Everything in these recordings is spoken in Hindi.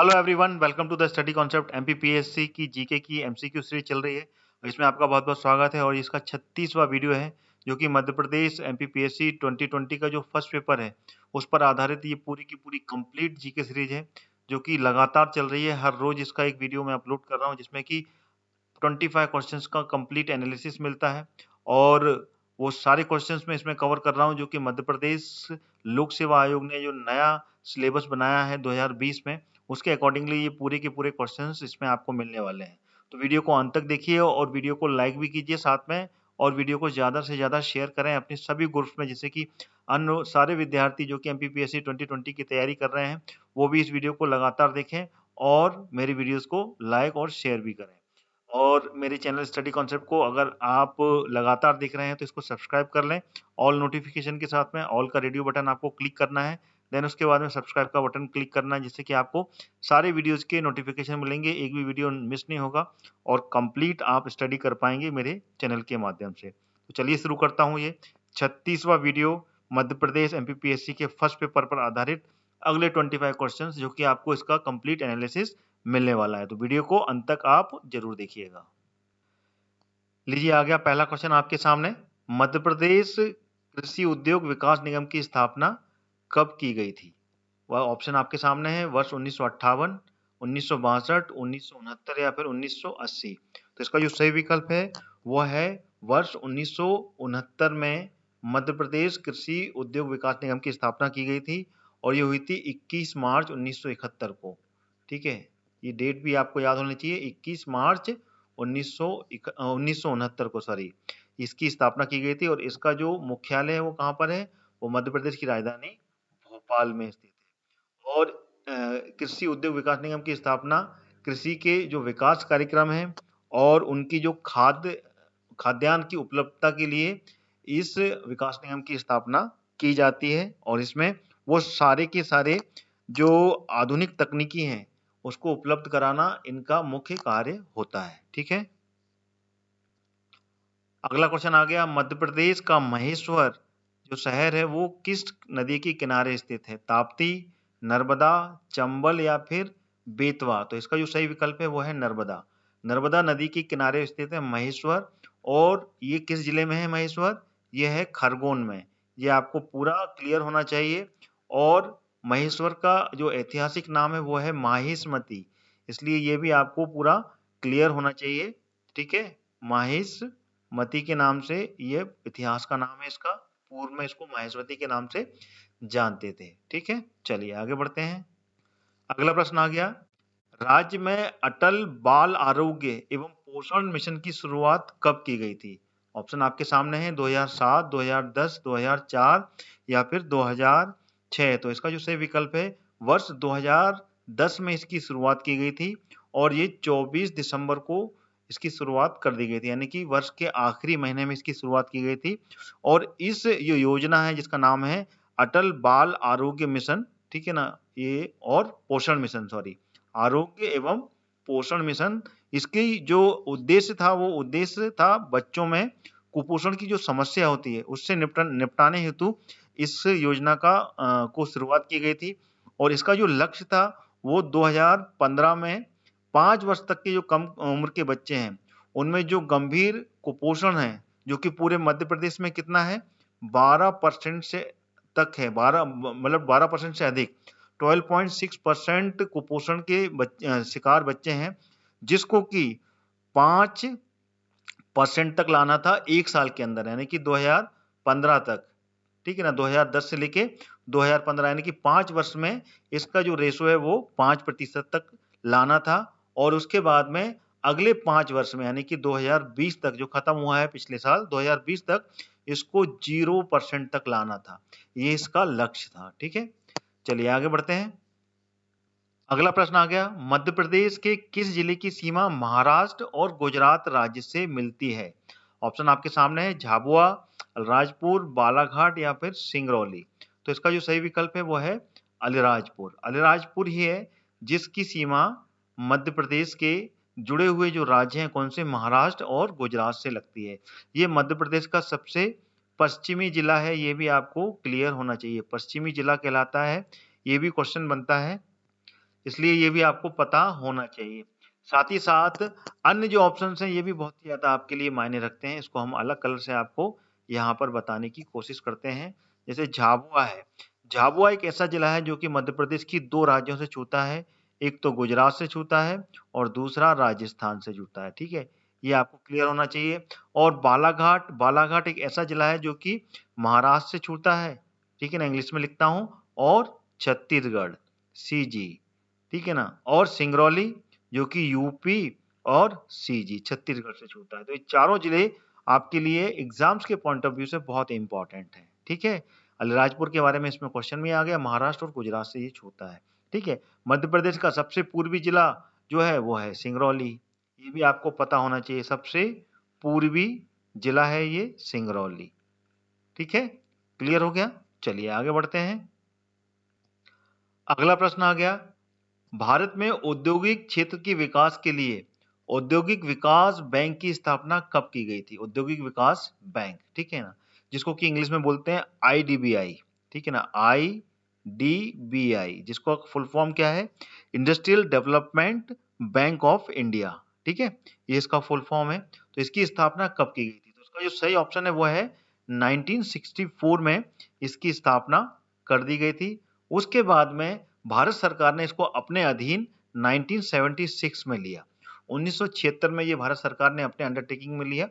Hello everyone, welcome to the study concept. MPPSC की जीके की एमसीक्यू सीरीज चल रही है। इसमें आपका बहुत बहुत स्वागत है और इसका 36वां वीडियो है, जो कि मध्य प्रदेश एमपीपीएससी 2020 का जो फर्स्ट पेपर है उस पर आधारित ये पूरी की पूरी कंप्लीट जीके सीरीज है, जो कि लगातार चल रही है। हर रोज इसका एक वीडियो मैं अपलोड कर रहा हूँ, जिसमें कि 25 क्वेश्चंस का कंप्लीट एनालिसिस मिलता है और वो सारे क्वेश्चंस मैं इसमें कवर कर रहा हूँ, जो कि मध्य प्रदेश लोक सेवा आयोग ने जो नया सिलेबस बनाया है 2020 में, उसके अकॉर्डिंगली ये पूरे के पूरे क्वेश्चंस इसमें आपको मिलने वाले हैं। तो वीडियो को अंत तक देखिए और वीडियो को लाइक भी कीजिए साथ में, और वीडियो को ज़्यादा से ज़्यादा शेयर करें अपने सभी ग्रुप्स में, जिससे कि अन्य सारे विद्यार्थी जो कि एमपीपीएससी 2020 की तैयारी कर रहे हैं वो भी इस वीडियो को लगातार देखें और मेरी वीडियोस को लाइक और शेयर भी करें। और मेरे चैनल स्टडी कॉन्सेप्ट को अगर आप लगातार देख रहे हैं तो इसको सब्सक्राइब कर लें। ऑल नोटिफिकेशन के साथ में ऑल का रेडियो बटन आपको क्लिक करना है, देन उसके बाद में सब्सक्राइब का बटन क्लिक करना है, जिससे कि आपको सारे वीडियोस के नोटिफिकेशन मिलेंगे, एक भी वीडियो मिस नहीं होगा और कंप्लीट आप स्टडी कर पाएंगे मेरे चैनल के माध्यम से। तो चलिए शुरू करता हूँ ये 36वां वीडियो मध्य प्रदेश एमपीपीएससी के फर्स्ट पेपर पर आधारित अगले 25 क्वेश्चंस, जो कि आपको इसका कंप्लीट एनालिसिस मिलने वाला है। तो वीडियो को अंत तक आप जरूर देखिएगा। लीजिए, आ गया पहला क्वेश्चन आपके सामने। मध्य प्रदेश कृषि उद्योग विकास निगम की स्थापना कब की गई थी? वह ऑप्शन आपके सामने है, वर्ष 1958, 1962, 1969 या फिर 1980। तो इसका जो सही विकल्प है वह है वर्ष 1969 में मध्य प्रदेश कृषि उद्योग विकास निगम की स्थापना की गई थी और ये हुई थी 21 मार्च 1971 को। ठीक है, ये डेट भी आपको याद होनी चाहिए, 21 मार्च 1969 को, सॉरी, इसकी स्थापना की गई थी। और इसका जो मुख्यालय है वो कहाँ पर है? वो मध्य प्रदेश की राजधानी भोपाल में स्थित है। और कृषि उद्योग विकास निगम की स्थापना कृषि के जो विकास कार्यक्रम है और उनकी जो खाद्यान्न की उपलब्धता के लिए इस विकास निगम की स्थापना की जाती है। और इसमें वो सारे के सारे जो आधुनिक तकनीकी हैं उसको उपलब्ध कराना इनका मुख्य कार्य होता है। ठीक है, अगला क्वेश्चन आ गया। मध्य प्रदेश का महेश्वर जो शहर है वो किस नदी के किनारे स्थित है? ताप्ती, नर्मदा, चंबल या फिर बेतवा? तो इसका जो सही विकल्प है वो है नर्मदा। नर्मदा नदी के किनारे स्थित है महेश्वर। और ये किस जिले में है महेश्वर? ये है खरगोन में। ये आपको पूरा क्लियर होना चाहिए। और महेश्वर का जो ऐतिहासिक नाम है वो है माहिष्मती, इसलिए ये भी आपको पूरा क्लियर होना चाहिए। ठीक है, माहिष्मती के नाम से ये इतिहास का नाम है इसका, पूर्व में इसको माहेश्वती के नाम से जानते थे। ठीक है, चलिए आगे बढ़ते हैं। अगला प्रश्न आ गया। राज्य में अटल बाल आरोग्य एवं पोषण मिशन की शुरुआत कब की गई थी? ऑप्शन आपके सामने है, 2007, 2010, 2004 या फिर 2006। तो इसका जो सही विकल्प है वर्ष 2010 में इसकी शुरुआत की गई थी और ये 24 दिसंबर को इसकी शुरुआत कर दी गई थी, यानी कि वर्ष के आखिरी महीने में इसकी शुरुआत की गई थी। और इस जो योजना है जिसका नाम है अटल बाल आरोग्य मिशन, ठीक है ना, ये और पोषण मिशन, सॉरी, आरोग्य एवं पोषण मिशन, इसकी जो उद्देश्य था वो उद्देश्य था बच्चों में कुपोषण की जो समस्या होती है उससे निपटाने हेतु इस योजना को शुरुआत की गई थी। और इसका जो लक्ष्य था वो 2015 में 5 वर्ष तक के जो कम उम्र के बच्चे हैं उनमें जो गंभीर कुपोषण है, जो कि पूरे मध्य प्रदेश में कितना है, 12% से तक है, 12% से अधिक, 12.6% कुपोषण के शिकार बच्चे हैं, जिसको कि 5% तक लाना था 1 साल के अंदर, यानी कि 2015 तक। ठीक है ना, 2010 से लेके 2015, यानी कि 5 वर्ष में इसका जो रेशो है वो 5% तक लाना था। और उसके बाद में अगले 5 वर्ष में, यानी कि 2020 तक, जो खत्म हुआ है पिछले साल 2020 तक, इसको 0% तक लाना था। ये इसका लक्ष्य था। ठीक है, चलिए आगे बढ़ते हैं। अगला प्रश्न आ गया। मध्य प्रदेश के किस जिले की सीमा महाराष्ट्र और गुजरात राज्य से मिलती है? ऑप्शन आपके सामने है, झाबुआ, अलीराजपुर, बालाघाट या फिर सिंगरौली। तो इसका जो सही विकल्प है वो है अलीराजपुर। अलीराजपुर ही है जिसकी सीमा मध्य प्रदेश के जुड़े हुए जो राज्य हैं कौन से, महाराष्ट्र और गुजरात से लगती है। ये मध्य प्रदेश का सबसे पश्चिमी जिला है, ये भी आपको क्लियर होना चाहिए, पश्चिमी जिला कहलाता है। ये भी क्वेश्चन बनता है। इसलिए ये भी आपको पता होना चाहिए। साथ ही साथ अन्य जो ऑप्शंस हैं ये भी बहुत ही ज़्यादा आपके लिए मायने रखते हैं। इसको हम अलग कलर से आपको यहाँ पर बताने की कोशिश करते हैं। जैसे झाबुआ है। झाबुआ एक ऐसा जिला है जो कि मध्य प्रदेश की 2 राज्यों से छूता है। एक तो गुजरात से छूता है और दूसरा राजस्थान से छूता है, ठीक है? ये आपको क्लियर होना चाहिए। और बालाघाट, बालाघाट एक ऐसा जिला है जो कि महाराष्ट्र से छूता है, ठीक है ना? इंग्लिश में लिखता हूँ। और छत्तीसगढ़, सीजी, ठीक है ना? और सिंगरौली जो कि यूपी और सीजी छत्तीसगढ़ से छूता है। तो ये चारों जिले आपके लिए एग्जाम्स के पॉइंट ऑफ व्यू से बहुत इंपॉर्टेंट है, ठीक है? अलीराजपुर के बारे में इसमें क्वेश्चन भी आ गया। महाराष्ट्र और गुजरात से ये छूता है, ठीक है? मध्य प्रदेश का सबसे पूर्वी जिला जो है वो है सिंगरौली। ये भी आपको पता होना चाहिए, सबसे पूर्वी जिला है ये सिंगरौली, ठीक है? क्लियर हो गया? चलिए आगे बढ़ते हैं। अगला प्रश्न आ गया, भारत में औद्योगिक क्षेत्र के विकास के लिए औद्योगिक विकास बैंक की स्थापना कब की गई थी? औद्योगिक विकास बैंक, ठीक है ना? जिसको कि इंग्लिश में बोलते हैं आईडीबीआई, ठीक है ना? आईडीबीआई, जिसको फुल फॉर्म क्या है? Industrial development bank of India, ठीक है? ये इसका फुल फॉर्म है। तो इसकी स्थापना कब की गई थी? तो इसका जो सही ऑप्शन है वो है 1964 में इसकी स्थापना कर दी गई थी। उसके बाद में भारत सरकार ने इसको अपने अधीन 1976 में लिया। 1976 में ये भारत सरकार ने अपने अंडरटेकिंग में लिया,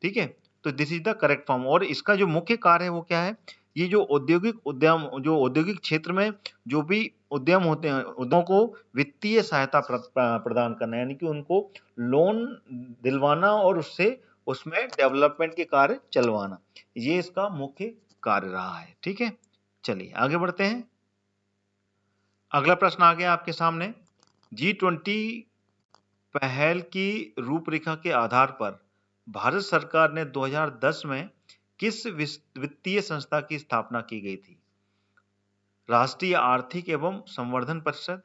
ठीक है? तो this is the correct form. और इसका जो मुख्य कार्य है वो क्या है? ये जो औद्योगिक क्षेत्र में जो भी उद्यम होते हैं, उद्यमों को वित्तीय सहायता प्रदान करना, यानी कि उनको लोन दिलवाना और उससे उसमें डेवलपमेंट के कार्य चलवाना, ये इसका मुख्य कार्य रहा है, ठीक है? चलिए आगे बढ़ते हैं। अगला प्रश्न आ गया आपके सामने। G20 पहल की रूपरेखा के आधार पर भारत सरकार ने 2010 में किस वित्तीय संस्था की स्थापना की गई थी? राष्ट्रीय आर्थिक एवं संवर्धन परिषद,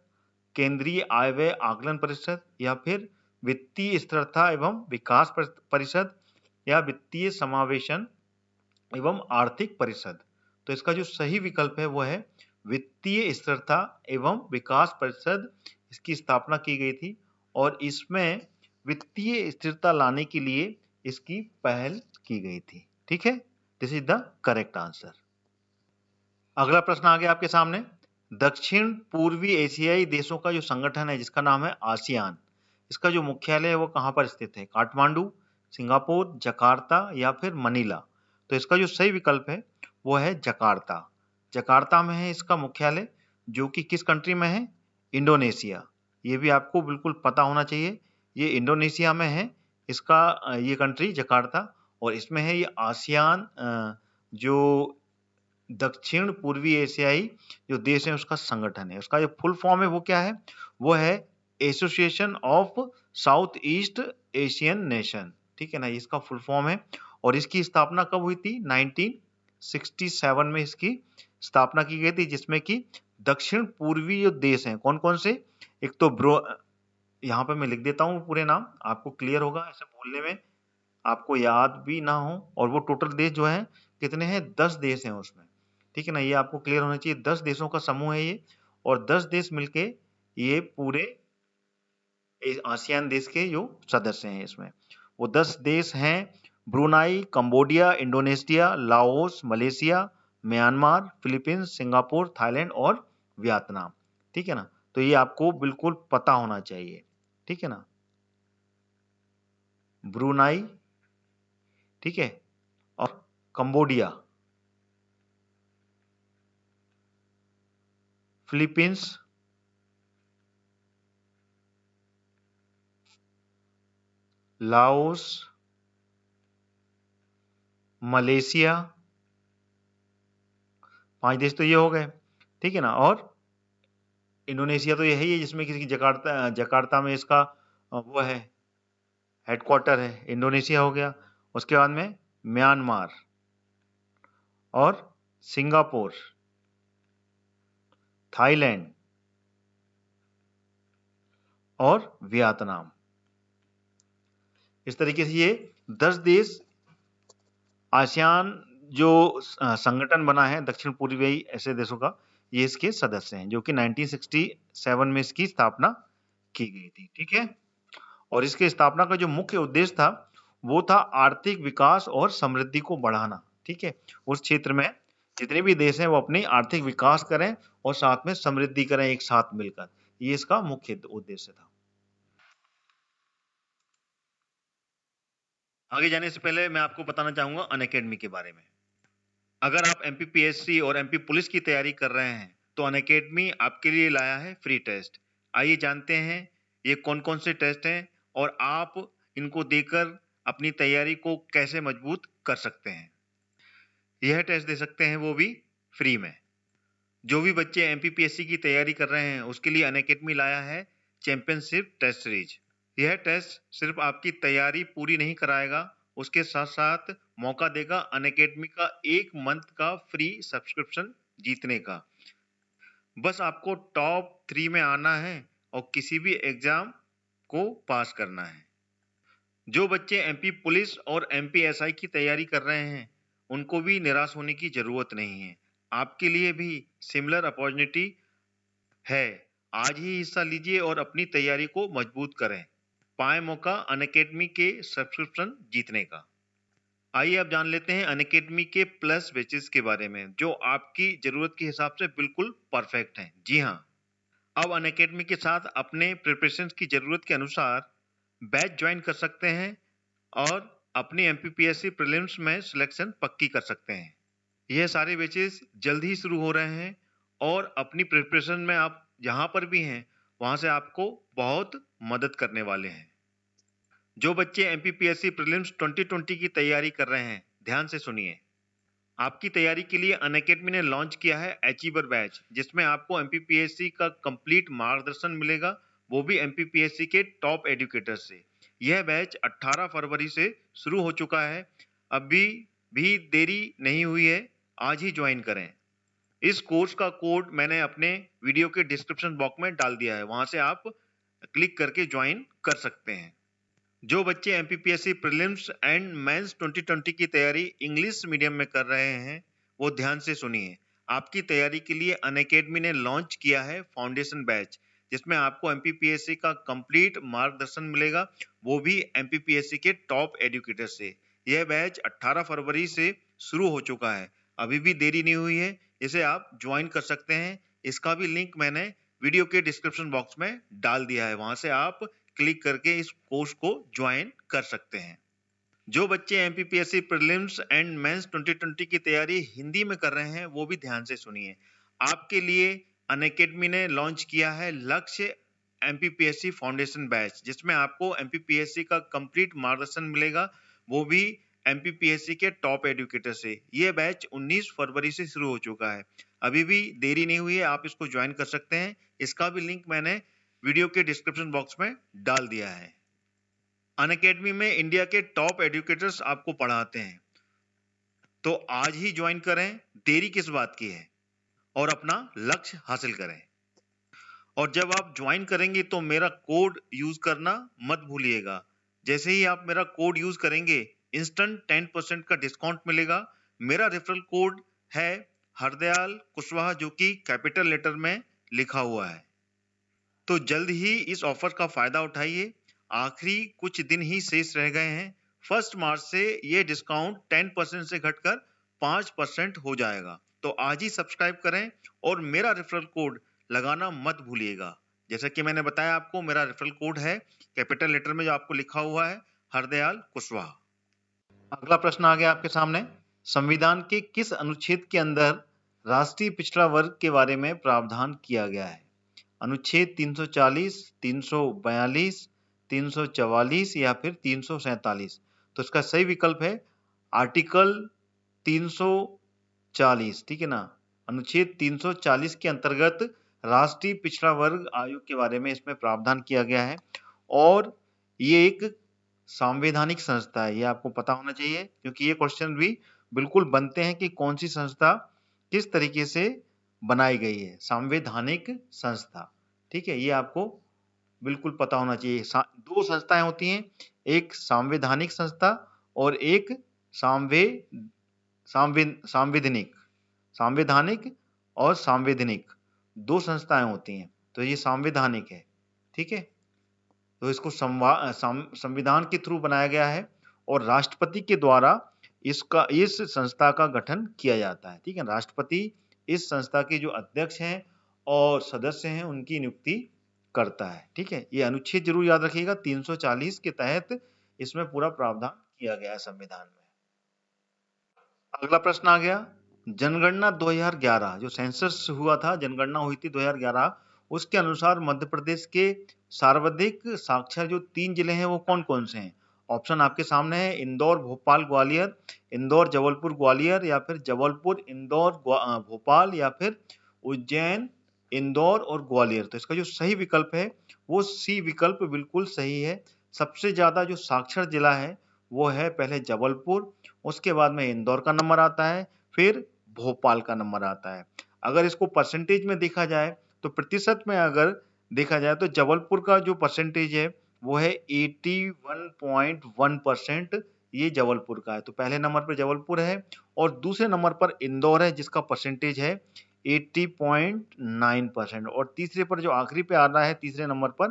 केंद्रीय आय व्यय आकलन परिषद, या फिर वित्तीय स्थिरता एवं विकास परिषद, या वित्तीय समावेशन एवं आर्थिक परिषद? तो इसका जो सही विकल्प है वो है वित्तीय स्थिरता एवं विकास परिषद। इसकी स्थापना की गई थी और इसमें वित्तीय स्थिरता लाने के लिए इसकी पहल की गई थी, ठीक है? This is the correct answer. अगला प्रश्न आ गया आपके सामने। दक्षिण पूर्वी एशियाई देशों का जो संगठन है जिसका नाम है आसियान, इसका जो मुख्यालय है वो कहाँ पर स्थित है? काठमांडू, सिंगापुर, जकार्ता, या फिर मनीला? तो इसका जो सही विकल्प है वो है जकार्ता। जकार्ता में है इसका मुख्यालय, जो कि किस कंट्री में है? इंडोनेशिया। ये भी आपको बिल्कुल पता होना चाहिए, ये इंडोनेशिया में है इसका ये कंट्री जकार्ता। और इसमें है ये आसियान, जो दक्षिण पूर्वी एशियाई जो देश है उसका संगठन है। उसका जो फुल फॉर्म है वो क्या है? वो है association of south east Asian nation, ठीक है ना? इसका फुल फॉर्म है। और इसकी स्थापना कब हुई थी? 1967 में इसकी स्थापना की गई थी, जिसमें कि दक्षिण पूर्वी जो देश हैं कौन कौन से? एक तो यहाँ पे मैं लिख देता हूँ पूरे नाम, आपको क्लियर होगा, ऐसे बोलने में आपको याद भी ना हो। और वो टोटल देश जो है कितने हैं? 10 देश हैं उसमें, ठीक है ना? ये आपको क्लियर होना चाहिए। 10 देशों का समूह है ये, और 10 देश मिलके ये पूरे आसियान देश के जो सदस्य हैं इसमें। वो 10 देश हैं Brunei, Cambodia, Indonesia, Laos, Malaysia, Myanmar, Philippines, Singapore, Thailand और वियतनाम, ठीक है ना? तो ये आपको बिल्कुल पता होना चाहिए, ठीक है ना? ब्रुनाई, ठीक है, और कंबोडिया, फिलीपींस, लाओस, मलेशिया, 5 देश तो ये हो गए, ठीक है ना? और इंडोनेशिया तो यही है जिसमें किसी जकार्ता में इसका वो है हेडक्वार्टर है, इंडोनेशिया हो गया। उसके बाद में म्यांमार और सिंगापुर, थाईलैंड और वियतनाम। इस तरीके से ये 10 देश आसियान जो संगठन बना है दक्षिण पूर्वी ऐसे देशों का, ये इसके सदस्य हैं, जो कि 1967 में इसकी स्थापना की गई थी। ठीक है, और इसके स्थापना का जो मुख्य उद्देश्य था वो था आर्थिक विकास और समृद्धि को बढ़ाना। ठीक है, उस क्षेत्र में जितने भी देश हैं वो अपनी आर्थिक विकास करें और साथ में समृद्धि करें एक साथ मिलकर, ये इसका मुख्य उद्देश्य था। आगे जाने से पहले मैं आपको बताना चाहूंगा अनअकैडमी के बारे में। अगर आप एमपीपीएससी और एमपी पुलिस की तैयारी कर रहे हैं तो अनअकैडमी आपके लिए लाया है फ्री टेस्ट। आइए जानते हैं ये कौन कौन से टेस्ट हैं और आप इनको देकर अपनी तैयारी को कैसे मजबूत कर सकते हैं। यह टेस्ट दे सकते हैं वो भी फ्री में। जो भी बच्चे एमपीपीएससी की तैयारी कर रहे हैं उसके लिए अनअकैडमी लाया है चैंपियनशिप टेस्ट सीरीज। यह टेस्ट सिर्फ आपकी तैयारी पूरी नहीं कराएगा, उसके साथ साथ मौका देगा अनअकैडमी का 1 मंथ का फ्री सब्सक्रिप्शन जीतने का। बस आपको टॉप 3 में आना है और किसी भी एग्जाम को पास करना है। जो बच्चे एमपी पुलिस और एमपी एसआई की तैयारी कर रहे हैं उनको भी निराश होने की जरूरत नहीं है, आपके लिए भी सिमिलर अपॉर्चुनिटी है। आज ही हिस्सा लीजिए और अपनी तैयारी को मजबूत करें, पाए मौका अनअकैडमी के सब्सक्रिप्शन जीतने का। आइए अब जान लेते हैं अनअकैडमी के प्लस बैचेस के बारे में जो आपकी जरूरत के हिसाब से बिल्कुल परफेक्ट हैं। जी हाँ, अब अनअकैडमी के साथ अपने प्रिपरेशन की जरूरत के अनुसार बैच ज्वाइन कर सकते हैं और अपनी एमपीपीएससी प्रीलिम्स में सिलेक्शन पक्की कर सकते हैं। यह सारे बैचेस जल्द ही शुरू हो रहे हैं और अपनी प्रिपरेशन में आप जहां पर भी हैं वहां से आपको बहुत मदद करने वाले हैं। जो बच्चे एमपीपीएससी प्रीलिम्स 2020 की तैयारी कर रहे हैं ध्यान से सुनिए। आपकी तैयारी के लिए अनअकैडमी ने लॉन्च किया है अचीवर बैच, जिसमें आपको एमपीपीएससी का कंप्लीट मार्गदर्शन मिलेगा, वो भी एमपीपीएससी के टॉप एजुकेटर से। यह बैच 18 फरवरी से शुरू हो चुका है, अभी भी देरी नहीं हुई है, आज ही ज्वाइन करें। इस कोर्स का कोड मैंने अपने वीडियो के डिस्क्रिप्शन बॉक्स में डाल दिया है, वहां से आप क्लिक करके ज्वाइन कर सकते हैं। जो बच्चे एमपीपीएससी प्रीलिम्स एंड मेंस 2020 की तैयारी इंग्लिश मीडियम में कर रहे हैं वो ध्यान से सुनिए। आपकी तैयारी के लिए अनअकैडमी ने लॉन्च किया है फाउंडेशन बैच, जिसमें आपको एमपीपीएससी का कंप्लीट मार्गदर्शन मिलेगा, वो भी एमपीपीएससी के टॉप एजुकेटर से। यह बैच 18 फरवरी से शुरू हो चुका है, अभी भी देरी नहीं हुई है, इसे आप ज्वाइन कर सकते हैं। इसका भी लिंक मैंने वीडियो के डिस्क्रिप्शन बॉक्स में डाल दिया है, वहां से आप क्लिक करके इस कोर्स को ज्वाइन कर सकते हैं। जो बच्चे एमपीपीएससी प्रीलिम्स एंड मेंस 2020 की तैयारी हिंदी में कर रहे हैं वो भी ध्यान से सुनिए। आपके लिए अनअकैडमी ने लॉन्च किया है लक्ष्य एमपीपीएससी फाउंडेशन बैच, जिसमें आपको एमपीपीएससी का कंप्लीट मार्गदर्शन मिलेगा, वो भी एमपीपीएससी के टॉप एजुकेटर से। यह बैच 19 फरवरी से शुरू हो चुका है, अभी भी देरी नहीं हुई है, आप इसको ज्वाइन कर सकते हैं। इसका भी लिंक मैंने वीडियो के डिस्क्रिप्शन बॉक्स में डाल दिया है। अनअकैडमी में इंडिया के टॉप एजुकेटर्स आपको पढ़ाते हैं, तो आज ही ज्वाइन करें, देरी किस बात की है, और अपना लक्ष्य हासिल करें। और जब आप ज्वाइन करेंगे तो मेरा कोड यूज करना मत भूलिएगा। जैसे ही आप मेरा कोड यूज करेंगे इंस्टेंट 10% का डिस्काउंट मिलेगा। मेरा रेफरल कोड है हरदयाल कुशवाहा, जो कि कैपिटल लेटर में लिखा हुआ है। तो जल्द ही इस ऑफर का फायदा उठाइए, आखिरी कुछ दिन ही शेष रह गए हैं। 1 मार्च से ये डिस्काउंट 10% से घटकर 5% हो जाएगा। तो आज ही सब्सक्राइब करें और मेरा रेफरल कोड लगाना मत भूलिएगा। जैसा कि मैंने बताया आपको, मेरा रेफरल कोड है कैपिटल लेटर में जो आपको लिखा हुआ है हरदयाल कुशवाहा। अगला प्रश्न आ गया आपके सामने, संविधान के किस अनुच्छेद के अंदर राष्ट्रीय पिछड़ा वर्ग के बारे में प्रावधान किया गया है? अनुच्छेद 340, 342, 344 या फिर 347? तो इसका सही विकल्प है आर्टिकल 340। ठीक है ना, अनुच्छेद 340 के अंतर्गत राष्ट्रीय पिछड़ा वर्ग आयोग के बारे में इसमें प्रावधान किया गया है और ये एक संवैधानिक संस्था है, ये आपको पता होना चाहिए, क्योंकि ये क्वेश्चन भी बिल्कुल बनते हैं कि कौन सी संस्था किस तरीके से बनाई गई है, संवैधानिक संस्था। ठीक है, ये आपको बिल्कुल पता होना चाहिए। दो संस्थाएं होती हैं, एक संवैधानिक संस्था और एक सांविधानिक। और सांवैधानिक 2 संस्थाएं होती हैं, तो ये संवैधानिक है, ठीक है। तो इसको संविधान के थ्रू बनाया गया है और राष्ट्रपति के द्वारा इस संस्था का गठन किया जाता है, ठीक है। राष्ट्रपति इस संस्था के जो अध्यक्ष हैं और सदस्य हैं उनकी नियुक्ति करता है, ठीक है। ये अनुच्छेद जरूर याद रखिएगा, 340 के तहत इसमें पूरा प्रावधान किया गया है संविधान में। अगला प्रश्न आ गया, जनगणना 2011 जो सेंसस हुआ था, जनगणना हुई थी 2011, उसके अनुसार मध्य प्रदेश के सर्वाधिक साक्षर जो 3 जिले हैं वो कौन कौन से हैं? ऑप्शन आपके सामने है, इंदौर, भोपाल, ग्वालियर, इंदौर, जबलपुर, ग्वालियर, या फिर जबलपुर, इंदौर, भोपाल, या फिर उज्जैन, इंदौर और ग्वालियर। तो इसका जो सही विकल्प है वो सी विकल्प बिल्कुल सही है। सबसे ज्यादा जो साक्षर जिला है वो है पहले जबलपुर, उसके बाद में इंदौर का नंबर आता है, फिर भोपाल का नंबर आता है। अगर इसको परसेंटेज में देखा जाए तो प्रतिशत में अगर देखा जाए तो जबलपुर का जो परसेंटेज है वो है 81.1%, ये जबलपुर का है। तो पहले नंबर पर जबलपुर है और दूसरे नंबर पर इंदौर है जिसका परसेंटेज है 80.9%, और तीसरे पर जो आखिरी पे आ रहा है तीसरे नंबर पर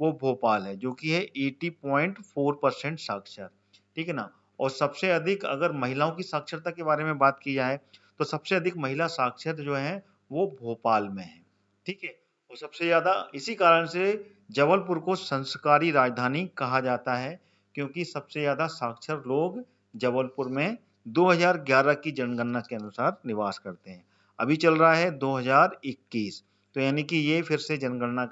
वो भोपाल है जो कि है 80.4% साक्षर, ठीक है ना। और सबसे अधिक अगर महिलाओं की साक्षरता के बारे में बात की जाए तो सबसे अधिक महिला साक्षर जो है वो भोपाल में है, ठीक है। और सबसे ज्यादा इसी कारण से जबलपुर को संस्कारी राजधानी कहा जाता है, क्योंकि सबसे ज्यादा साक्षर लोग जबलपुर में 2011 की जनगणना के अनुसार निवास करते हैं। अभी चल रहा है 2021, तो यानी कि ये फिर से जनगणना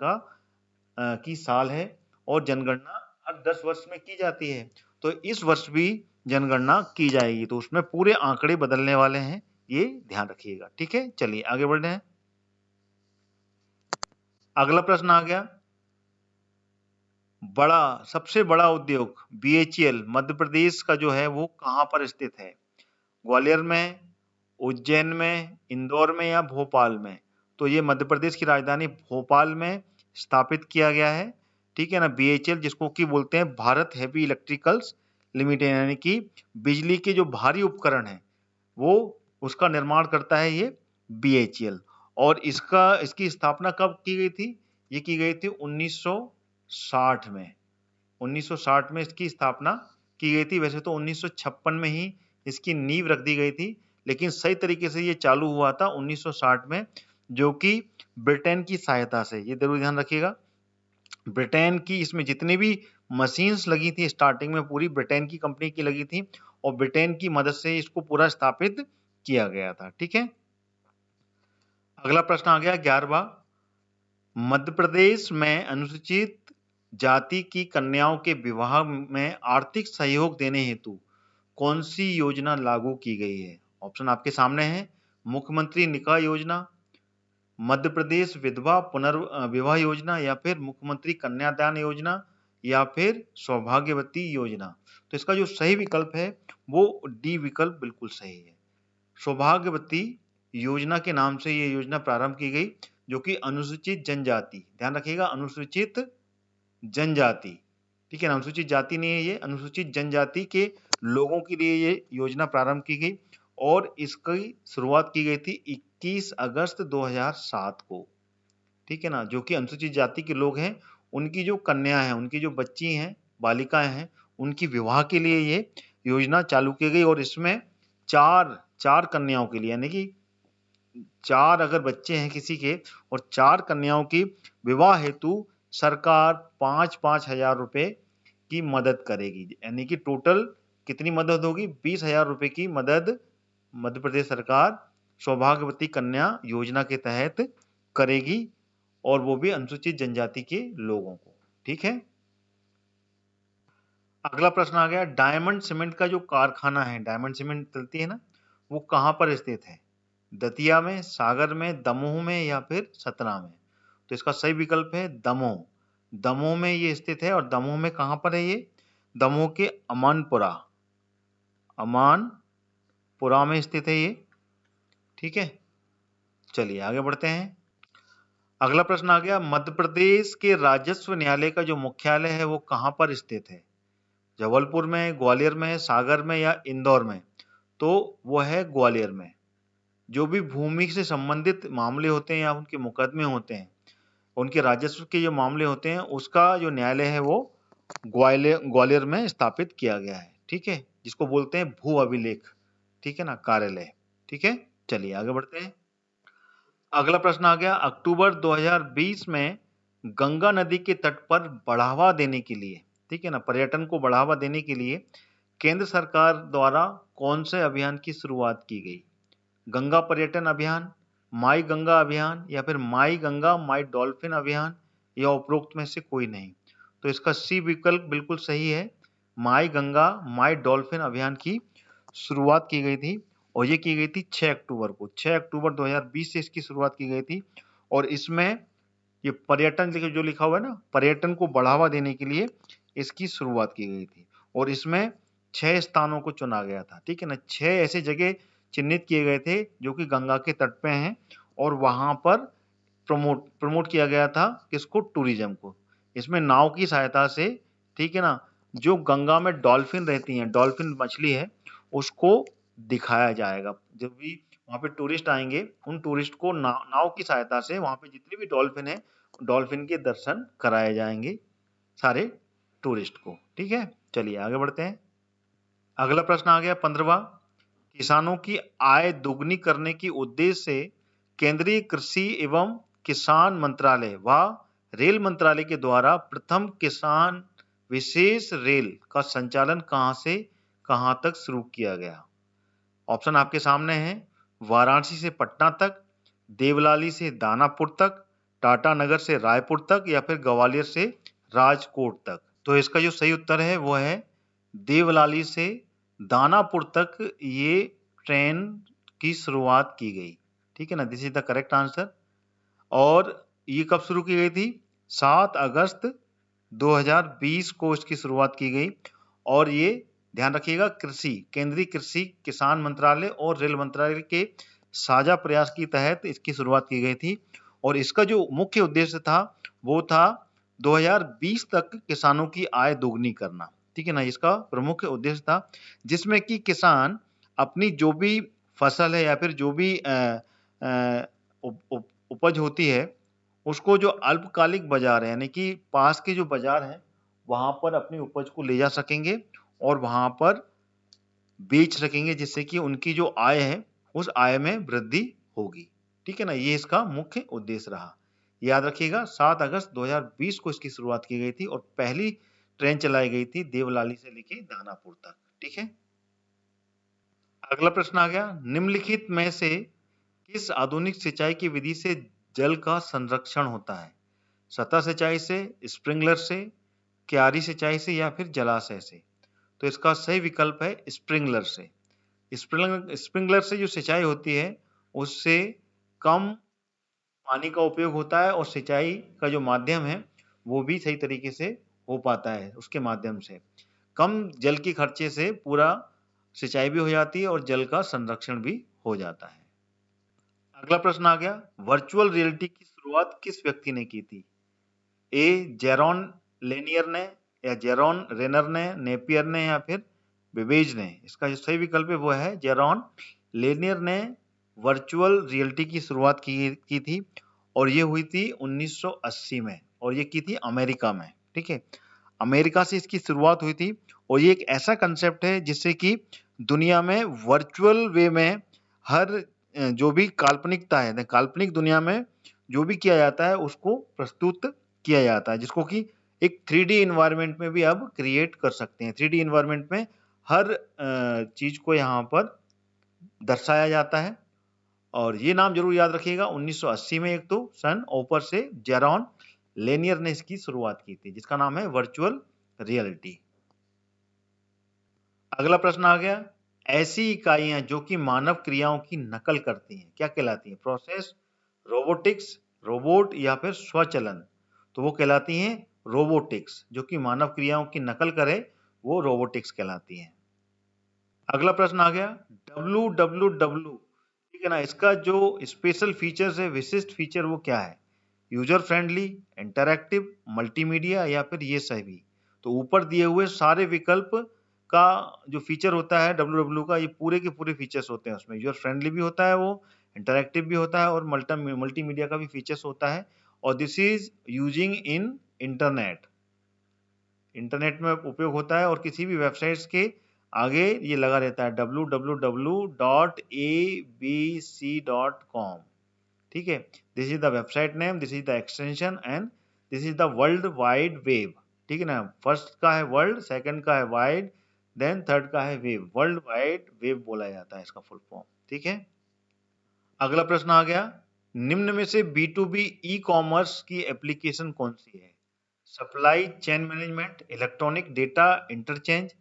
की साल है और जनगणना हर 10 वर्ष में की जाती है। तो इस वर्ष भी जनगणना की जाएगी, तो उसमें पूरे आंकड़े बदलने वाले हैं, ये ध्यान रखिएगा, ठीक है। चलिए आगे बढ़ रहे हैं। अगला प्रश्न आ गया, सबसे बड़ा उद्योग बीएचईएल मध्य प्रदेश का जो है वो कहां पर स्थित है? ग्वालियर में, उज्जैन में, इंदौर में या भोपाल में? तो ये मध्य प्रदेश की राजधानी भोपाल में स्थापित किया गया है, ठीक है ना। बीएचईएल जिसको कि बोलते हैं भारत हेवी इलेक्ट्रिकल्स लिमिटेड, यानी कि बिजली के जो भारी उपकरण है वो उसका निर्माण करता है ये बीएचईएल। और इसकी स्थापना कब की गई थी? ये की गई थी 1960 में। 1960 में इसकी स्थापना की गई थी। वैसे तो 1956 में ही इसकी नींव रख दी गई थी, लेकिन सही तरीके से ये चालू हुआ था 1960 में, जो कि ब्रिटेन की सहायता से। ये जरूर ध्यान रखिएगा, ब्रिटेन की इसमें जितनी भी मशीन्स लगी थी स्टार्टिंग में पूरी ब्रिटेन की कंपनी की लगी थी और ब्रिटेन की मदद से इसको पूरा स्थापित किया गया था, ठीक है। अगला प्रश्न आ गया 11वां, मध्य प्रदेश में अनुसूचित जाति की कन्याओं के विवाह में आर्थिक सहयोग देने हेतु कौन सी योजना लागू की गई है? ऑप्शन आपके सामने है, मुख्यमंत्री निकाह योजना, मध्य प्रदेश विधवा पुनर्विवाह योजना, या फिर मुख्यमंत्री कन्यादान योजना, या फिर सौभाग्यवती योजना। तो इसका जो सही विकल्प है वो डी विकल्प बिल्कुल सही है। सौभाग्यवती योजना के नाम से ये योजना प्रारंभ की गई, जो कि अनुसूचित जनजाति, ध्यान रखिएगा अनुसूचित जनजाति, ठीक है ना, अनुसूचित जाति नहीं है ये, अनुसूचित जनजाति के लोगों के लिए ये योजना प्रारंभ की गई और इसकी शुरुआत की गई थी 21 अगस्त 2007 को, ठीक है ना। जो कि अनुसूचित जाति के लोग हैं उनकी जो कन्या है, उनकी जो बच्ची हैं, बालिकाएं हैं, उनकी विवाह के लिए ये योजना चालू की गई। और इसमें चार कन्याओं के लिए, यानी कि 4 अगर बच्चे हैं किसी के और 4 कन्याओं की विवाह हेतु सरकार 5-5 हजार रुपए की मदद करेगी, यानी कि टोटल कितनी मदद होगी? 20,000 रुपए की मदद मध्य प्रदेश सरकार सौभाग्यवती कन्या योजना के तहत करेगी, और वो भी अनुसूचित जनजाति के लोगों को, ठीक है। अगला प्रश्न आ गया, डायमंड सीमेंट का जो कारखाना है, डायमंड सीमेंट चलती है ना, वो कहां पर स्थित है? दतिया में, सागर में, दमोह में, या फिर सतना में? तो इसका सही विकल्प है दमोह। दमोह में ये स्थित है। और दमोह में कहां पर है ये? दमोह के अमानपुरा में स्थित है ये, ठीक है। चलिए आगे बढ़ते हैं। अगला प्रश्न आ गया, मध्य प्रदेश के राजस्व न्यायालय का जो मुख्यालय है वो कहां पर स्थित है? जबलपुर में, ग्वालियर में, सागर में, या इंदौर में? तो वो है ग्वालियर में। जो भी भूमि से संबंधित मामले होते हैं या उनके मुकदमे होते हैं, उनके राजस्व के जो मामले होते हैं, उसका जो न्यायालय है वो ग्वालियर में स्थापित किया गया है। ठीक है, जिसको बोलते हैं भू अभिलेख, ठीक है ना, कार्यालय। ठीक है, चलिए आगे बढ़ते हैं। अगला प्रश्न आ गया, अक्टूबर 2020 में गंगा नदी के तट पर बढ़ावा देने के लिए, ठीक है ना, पर्यटन को बढ़ावा देने के लिए केंद्र सरकार द्वारा कौन से अभियान की शुरुआत की गई? गंगा पर्यटन अभियान, माई गंगा अभियान, या फिर माई गंगा माई डॉल्फिन अभियान, या उपरोक्त में से कोई नहीं? तो इसका सी विकल्प बिल्कुल सही है। माई गंगा माई डॉल्फिन अभियान की शुरुआत की गई थी और ये की गई थी 6 अक्टूबर को। 6 अक्टूबर 2020 से इसकी शुरुआत की गई थी और इसमें ये पर्यटन जो लिखा हुआ है ना, पर्यटन को बढ़ावा देने के लिए इसकी शुरुआत की गई थी और इसमें 6 स्थानों को चुना गया था। ठीक है ना, 6 ऐसे जगह चिन्हित किए गए थे जो कि गंगा के तट पे हैं और वहां पर प्रमोट किया गया था किसको? टूरिज्म को। इसमें नाव की सहायता से, ठीक है ना, जो गंगा में डॉल्फिन रहती हैं, डॉल्फिन मछली है, उसको दिखाया जाएगा। जब भी वहां पे टूरिस्ट आएंगे, उन टूरिस्ट को नाव की सहायता से वहां पे जितनी भी डॉल्फिन है, डॉल्फिन के दर्शन कराए जाएंगे सारे टूरिस्ट को। ठीक है, चलिए आगे बढ़ते हैं। अगला प्रश्न आ गया 15वां, किसानों की आय दोगुनी करने के उद्देश्य से केंद्रीय कृषि एवं किसान मंत्रालय व रेल मंत्रालय के द्वारा प्रथम किसान विशेष रेल का संचालन कहां से कहां तक शुरू किया गया? ऑप्शन आपके सामने है, वाराणसी से पटना तक, देवलाली से दानापुर तक, टाटानगर से रायपुर तक, या फिर ग्वालियर से राजकोट तक। तो इसका जो सही उत्तर है वो है देवलाली से दानापुर तक ये ट्रेन की शुरुआत की गई। ठीक है ना, this is the correct answer. और ये कब शुरू की गई थी? 7 अगस्त 2020 को इसकी शुरुआत की गई और ये ध्यान रखिएगा, केंद्रीय कृषि किसान मंत्रालय और रेल मंत्रालय के साझा प्रयास के तहत इसकी शुरुआत की गई थी और इसका जो मुख्य उद्देश्य था वो था 2020 तक किसानों की आय दोगुनी करना। ठीक है ना, इसका प्रमुख उद्देश्य था जिसमें कि किसान अपनी जो भी फसल है या फिर जो भी उपज होती है, उसको जो अल्पकालिक बाजार है यानी कि पास के जो बाजार हैं वहां पर अपनी उपज को ले जा सकेंगे और वहां पर बेच सकेंगे, जिससे कि उनकी जो आय है उस आय में वृद्धि होगी। ठीक है ना, ये इसका मुख्य उद्देश्य रहा। याद रखिएगा 7 अगस्त 2020 को इसकी शुरुआत की गई थी और पहली ट्रेन चलाई गई थी देवलाली से लेके दानापुर तक। ठीक है, अगला प्रश्न आ गया, निम्नलिखित में से किस आधुनिक सिंचाई की विधि से जल का संरक्षण होता है? सतह सिंचाई से, स्प्रिंकलर से, क्यारी सिंचाई से, या फिर जलाशय से? तो इसका सही विकल्प है स्प्रिंकलर से। स्प्रिंकलर से जो सिंचाई होती है उससे कम पानी का उपयोग होता है और सिंचाई का जो माध्यम है वो भी सही तरीके से हो पाता है। उसके माध्यम से कम जल के खर्चे से पूरा सिंचाई भी हो जाती है और जल का संरक्षण भी हो जाता है। अगला प्रश्न आ गया, वर्चुअल रियलिटी की शुरुआत किस व्यक्ति ने की थी? ए जेरॉन लेनियर ने, या जेरॉन रेनर ने, नेपियर ने, या फिर बेबेज ने? इसका जो सही विकल्प है वो है जेरॉन लेनियर ने वर्चुअल रियलिटी की शुरुआत की थी और ये हुई थी 1980 में और ये की थी अमेरिका में। ठीक है, अमेरिका से इसकी शुरुआत हुई थी और ये एक ऐसा कंसेप्ट है जिससे कि दुनिया में वर्चुअल वे में हर जो भी काल्पनिकता है, काल्पनिक दुनिया में जो भी किया जाता है उसको प्रस्तुत किया जाता है, जिसको कि एक 3D इन्वायरमेंट में भी अब क्रिएट कर सकते हैं। 3D इन्वायरमेंट में हर चीज को यहाँ पर दर्शाया जाता है और ये नाम जरूर याद रखिएगा। 1980 में एक तो सन ओपर से जेरॉन लेनियर ने इसकी शुरुआत की थी जिसका नाम है वर्चुअल रियलिटी। अगला प्रश्न आ गया, ऐसी इकाइयां जो कि मानव क्रियाओं की नकल करती हैं क्या कहलाती हैं? प्रोसेस, रोबोटिक्स, रोबोट, या फिर स्वचलन? तो वो कहलाती हैं रोबोटिक्स। जो कि मानव क्रियाओं की नकल करे वो रोबोटिक्स कहलाती हैं। अगला प्रश्न आ गया, www, ठीक है ना, इसका जो स्पेशल फीचर्स है, विशिष्ट फीचर, वो क्या है? यूजर फ्रेंडली, इंटरैक्टिव, मल्टीमीडिया, या फिर ये सभी? तो ऊपर दिए हुए सारे विकल्प का जो फीचर होता है www का, ये पूरे के पूरे फीचर्स होते हैं उसमें। यूजर फ्रेंडली भी होता है वो, इंटरैक्टिव भी होता है और मल्टीमीडिया का भी फीचर्स होता है। और this is using in internet में उपयोग होता है और किसी भी वेबसाइट्स के आगे ये लगा रहता है www.abc.com। ठीक है, this is the website name, this is the extension and this is the world wide web. ठीक है ना, फर्स्ट का है वर्ल्ड, सेकंड का है वाइड, देन थर्ड का है वेब। वर्ल्ड वाइड वेब बोला जाता है इसका फुल फॉर्म। ठीक है, अगला प्रश्न आ गया, निम्न में से B2B ई कॉमर्स की एप्लीकेशन कौन सी है? Supply chain management, electronic data interchange,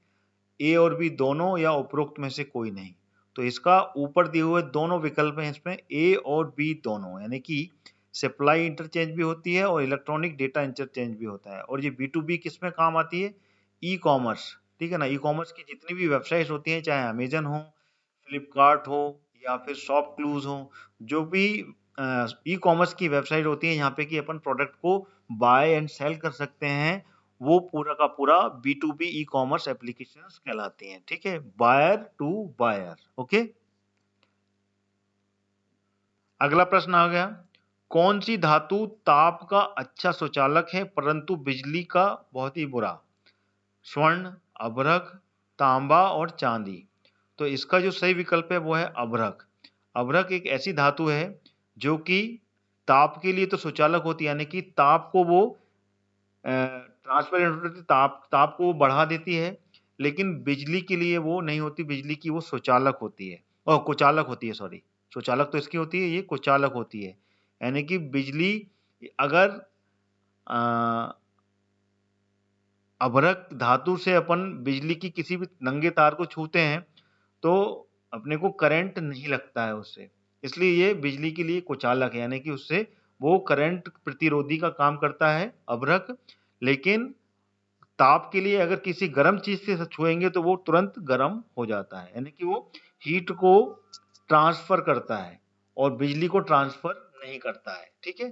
A और बी दोनों, या उपरोक्त में से कोई नहीं। तो इसका ऊपर दिए हुए दोनों विकल्प हैं, इसमें ए और बी दोनों, यानी कि सप्लाई इंटरचेंज भी होती है और इलेक्ट्रॉनिक डेटा इंटरचेंज भी होता है। और ये B2B किस में काम आती है? E commerce. ठीक है ना, ई कॉमर्स की जितनी भी वेबसाइट होती हैं, चाहे अमेजन हो, फ्लिपकार्ट हो या फिर शॉप क्लूज हो, जो भी ई कॉमर्स की वेबसाइट होती है, यहाँ पे कि अपन प्रोडक्ट को बाय एंड सेल कर सकते हैं, वो पूरा का पूरा B2B ई कॉमर्स एप्लीकेशंस कहलाती हैं। ठीक है, बायर टू बायर। ओके, अगला प्रश्न आ गया, कौन सी धातु ताप का अच्छा सुचालक है परंतु बिजली का बहुत ही बुरा? स्वर्ण, अभ्रक, तांबा और चांदी। तो इसका जो सही विकल्प है वो है अभ्रक। अभ्रक एक ऐसी धातु है जो कि ताप के लिए तो सुचालक होती है, यानी कि ताप को वो ट्रांसपेरेंट होती है, ताप को वो बढ़ा देती है, लेकिन बिजली के लिए वो नहीं होती, बिजली की वो सुचालक होती है, और कुचालक होती है, सॉरी, सुचालक तो इसकी होती है, ये कुचालक होती है। यानी कि बिजली अगर अभ्रक धातु से अपन बिजली की किसी भी नंगे तार को छूते हैं तो अपने को करंट नहीं लगता है उससे, इसलिए ये बिजली के लिए कुचालक है, यानी कि उससे वो करंट प्रतिरोधी का काम करता है अभ्रक। लेकिन ताप के लिए अगर किसी गर्म चीज से छुएंगे तो वो तुरंत गर्म हो जाता है, यानी कि वो हीट को ट्रांसफर करता है और बिजली को ट्रांसफर नहीं करता है। ठीक है,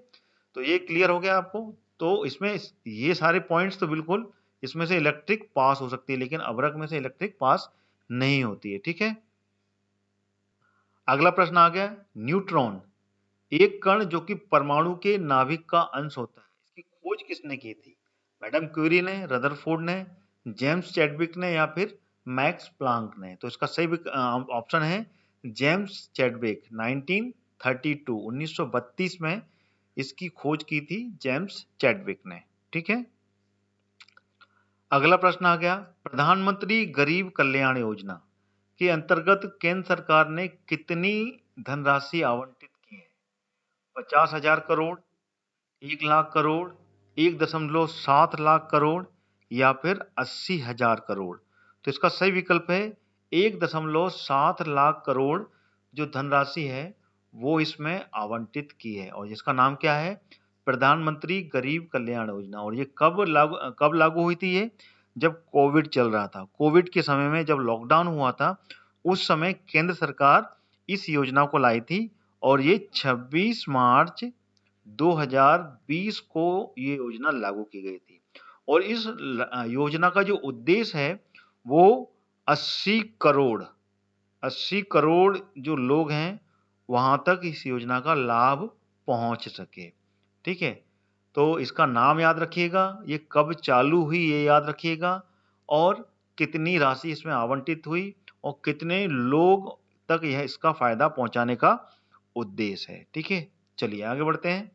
तो ये क्लियर हो गया आपको। तो इसमें ये सारे पॉइंट्स तो बिल्कुल इसमें से इलेक्ट्रिक पास हो सकती है, लेकिन अभ्रक में से इलेक्ट्रिक पास नहीं होती है। ठीक है, अगला प्रश्न आ गया, न्यूट्रॉन एक कण जो कि परमाणु के नाभिक का अंश होता है, इसकी खोज किसने की थी? मैडम क्यूरी ने, रदरफोर्ड ने, जेम्स चैडविक ने, या फिर मैक्स प्लांक ने? तो इसका सही ऑप्शन है जेम्स चैडविक। 1932 में इसकी खोज की थी जेम्स चैडविक ने। ठीक है, अगला प्रश्न आ गया, प्रधानमंत्री गरीब कल्याण योजना के अंतर्गत केंद्र सरकार ने कितनी धनराशि आवंटित की है? 50,000 करोड़, 1,00,000 करोड़, 1.7 लाख करोड़, या फिर 80,000 करोड़? तो इसका सही विकल्प है 1.7 लाख करोड़ जो धनराशि है वो इसमें आवंटित की है, और जिसका नाम क्या है? प्रधानमंत्री गरीब कल्याण योजना। और ये कब लागू हुई थी? ये जब कोविड चल रहा था, कोविड के समय में जब लॉकडाउन हुआ था, उस समय केंद्र सरकार इस योजना को लाई थी, और ये 26 मार्च 2020 को ये योजना लागू की गई थी। और इस योजना का जो उद्देश्य है वो 80 करोड़ जो लोग हैं वहां तक इस योजना का लाभ पहुंच सके। ठीक है, तो इसका नाम याद रखिएगा, ये कब चालू हुई ये याद रखिएगा, और कितनी राशि इसमें आवंटित हुई, और कितने लोग तक यह इसका फायदा पहुंचाने का उद्देश्य है। ठीक है, चलिए आगे बढ़ते हैं।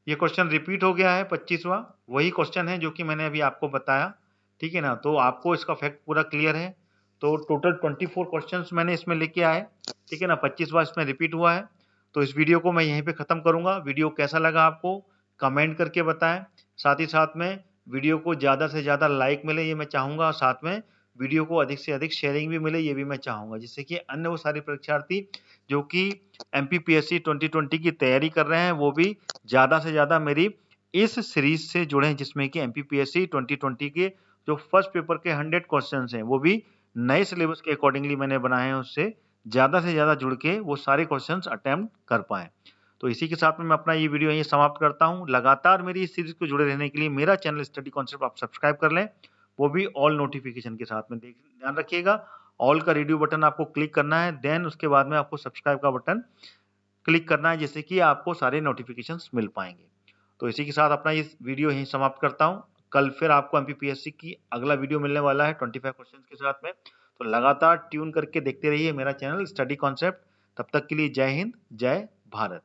ये क्वेश्चन रिपीट हो गया है, 25वां वही क्वेश्चन है जो कि मैंने अभी आपको बताया। ठीक है ना, तो आपको इसका फैक्ट पूरा क्लियर है। तो टोटल 24 क्वेश्चंस मैंने इसमें लेके आए। ठीक है ना, 25वां इसमें रिपीट हुआ है। तो इस वीडियो को मैं यहीं पे खत्म करूंगा। वीडियो कैसा लगा आपको कमेंट करके बताएं। साथ ही साथ में वीडियो को ज़्यादा से ज़्यादा लाइक मिले ये मैं चाहूँगा, और साथ में वीडियो को अधिक से अधिक शेयरिंग भी मिले ये भी मैं चाहूँगा, जिससे कि अन्य वो सारे परीक्षार्थी जो कि MPPSC 2020 की तैयारी कर रहे हैं वो भी ज़्यादा से ज़्यादा मेरी इस सीरीज से जुड़े हैं, जिसमें कि MPPSC 2020 के जो फर्स्ट पेपर के 100 क्वेश्चंस हैं वो भी नए सिलेबस के अकॉर्डिंगली मैंने बनाए हैं, उससे ज़्यादा से ज़्यादा जुड़ के वो सारे क्वेश्चंस अटेम्प्ट कर पाएँ। तो इसी के साथ में मैं अपना ये वीडियो यहीं समाप्त करता हूँ। लगातार मेरी इस सीरीज को जुड़े रहने के लिए मेरा चैनल स्टडी कॉन्सेप्ट आप सब्सक्राइब कर लें, वो भी ऑल नोटिफिकेशन के साथ में ध्यान रखिएगा। ऑल का रेडियो बटन आपको क्लिक करना है, देन उसके बाद में आपको सब्सक्राइब का बटन क्लिक करना है, जिससे कि आपको सारे नोटिफिकेशंस मिल पाएंगे। तो इसी के साथ अपना ये वीडियो यहीं समाप्त करता हूँ। कल फिर आपको एमपीपीएससी की अगला वीडियो मिलने वाला है 25 क्वेश्चंस के साथ में। तो लगातार ट्यून करके देखते रहिए मेरा चैनल स्टडी कॉन्सेप्ट। तब तक के लिए जय हिंद, जय भारत।